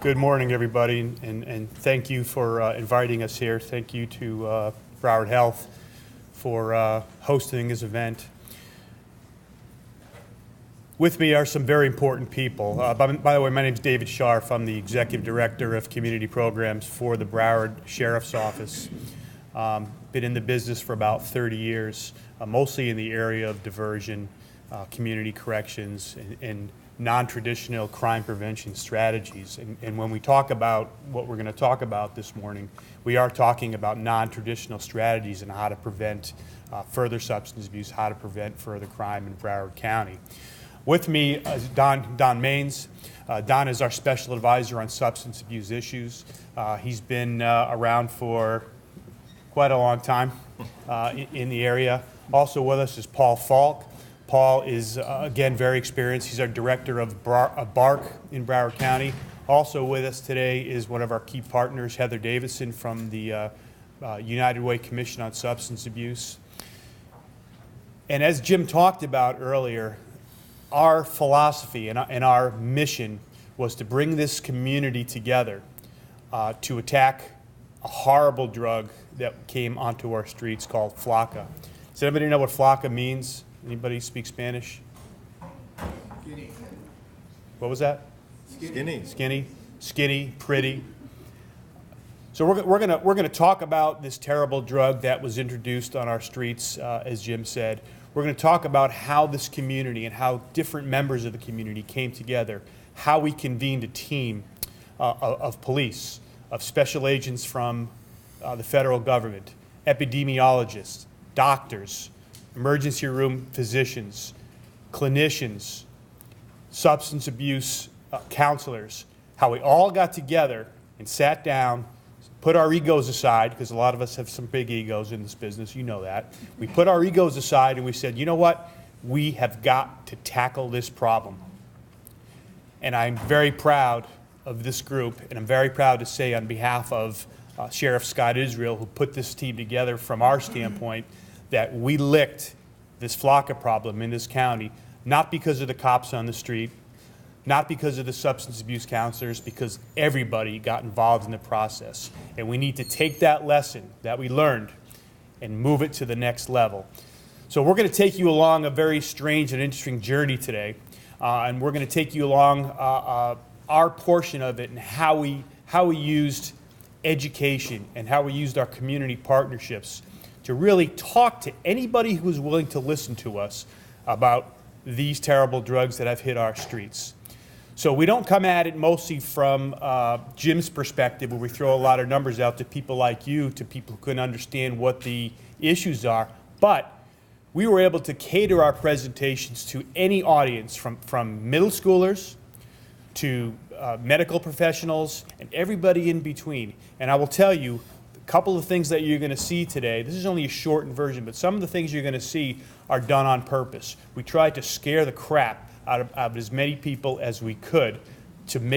Good morning, everybody, and thank you for inviting us here. Thank you to Broward Health for hosting this event. With me are some very important people. By the way, my name is David Scharf. I'm the Executive Director of Community Programs for the Broward Sheriff's Office. Been in the business for about 30 years, mostly in the area of diversion, community corrections, and non-traditional crime prevention strategies. And when we talk about what we're going to talk about this morning, we are talking about non-traditional strategies and how to prevent further substance abuse, how to prevent further crime in Broward County. With me is Don Maines. Don is our special advisor on substance abuse issues. He's been around for quite a long time in the area. Also with us is Paul Falk. Paul is, again, very experienced. He's our director of BARC in Broward County. Also with us today is one of our key partners, Heather Davidson from the United Way Commission on Substance Abuse. And as Jim talked about earlier, our philosophy and our mission was to bring this community together to attack a horrible drug that came onto our streets called FLAKA. Does anybody know what FLAKA means? Anybody speak Spanish? Skinny. What was that? Skinny. Skinny, skinny, pretty. So we're gonna talk about this terrible drug that was introduced on our streets, as Jim said. We're going to talk about how this community and how different members of the community came together, how we convened a team of police, of special agents from the federal government, epidemiologists, doctors, emergency room physicians, clinicians, substance abuse counselors, how we all got together and sat down, put our egos aside, because a lot of us have some big egos in this business, you know that. We put our egos aside and we said, you know what? We have got to tackle this problem. And I'm very proud of this group, and I'm very proud to say on behalf of Sheriff Scott Israel, who put this team together from our standpoint, that we licked this FLAKA problem in this county, not because of the cops on the street, not because of the substance abuse counselors, because everybody got involved in the process. And we need to take that lesson that we learned and move it to the next level. So we're going to take you along a very strange and interesting journey today, and we're going to take you along our portion of it and how we used education and how we used our community partnerships to really talk to anybody who was willing to listen to us about these terrible drugs that have hit our streets. So we don't come at it mostly from Jim's perspective, where we throw a lot of numbers out to people like you, to people who couldn't understand what the issues are, but we were able to cater our presentations to any audience, from middle schoolers to medical professionals and everybody in between. And I will tell you, a couple of things that you're going to see today, this is only a shortened version, but some of the things you're going to see are done on purpose. We tried to scare the crap out of as many people as we could to make